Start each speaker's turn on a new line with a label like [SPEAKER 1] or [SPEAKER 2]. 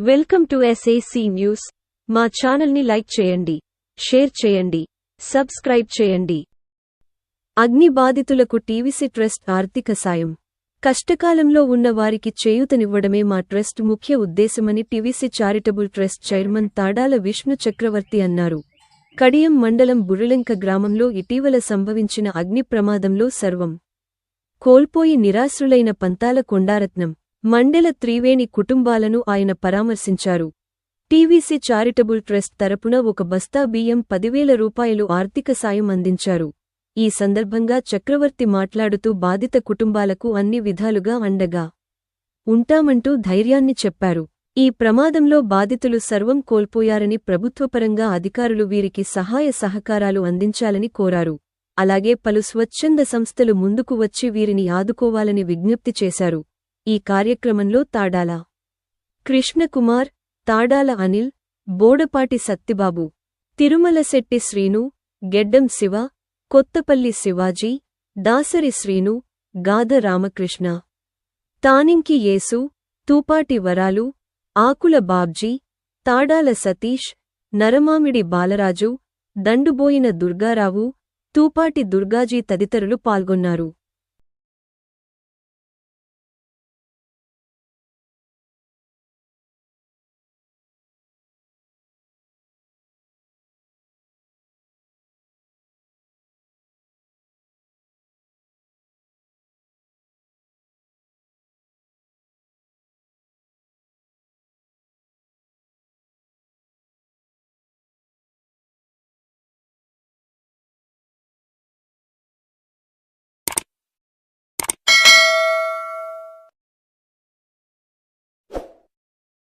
[SPEAKER 1] Welcome to SAC news. మా ఛానల్ని like చేయండి, షేర్ చేయండి, సబ్స్క్రైబ్ చేయండి. అగ్ని బాధితులకు టీవీసీ ట్రస్ట్ ఆర్థిక సాయం. కష్టకాలంలో ఉన్న వారికి చేయూతనివ్వడమే మా ట్రస్ట్ ముఖ్య ఉద్దేశమని TVC charitable trust chairman Tadala Vishnu Chakravarthy అన్నారు. కడియం మండలం బుర్రలెంక గ్రామంలో ఇటీవల సంభవించిన అగ్ని ప్రమాదంలో సర్వం కోల్పోయి నిరాశ్రులైన పంతాల కొండారత్నం, మండెల త్రివేణి కుటుంబాలను ఆయన పరామర్శించారు. టీవీసీ చారిటబుల్ ట్రస్ట్ తరపున ఒక బస్తా బియ్యం 10,000 రూపాయలు ఆర్థిక సాయం అందించారు. ఈ సందర్భంగా చక్రవర్తి మాట్లాడుతూ బాధిత కుటుంబాలకు అన్ని విధాలుగా అండగా ఉంటామంటూ ధైర్యాన్ని చెప్పారు. ఈ ప్రమాదంలో బాధితులు సర్వం కోల్పోయారని ప్రభుత్వపరంగా అధికారులు వీరికి సహాయ సహకారాలు అందించాలని కోరారు. అలాగే పలు స్వచ్ఛంద సంస్థలు ముందుకు వచ్చి వీరిని ఆదుకోవాలని విజ్ఞప్తి చేశారు. ఈ కార్యక్రమంలో తాడాల కృష్ణకుమార్, తాడాల అనిల్, బోడపాటి సత్తిబాబు, తిరుమలశెట్టి శ్రీను, గెడ్డం శివ, కొత్తపల్లి శివాజీ, దాసరి శ్రీను, గాద రామకృష్ణ, తానింకి యేసు, తూపాటి వరాలు, ఆకుల బాబ్జీ, తాడాల సతీష్, నరమామిడి బాలరాజు, దండుబోయిన దుర్గారావు, తూపాటి దుర్గాజీ తదితరులు పాల్గొన్నారు.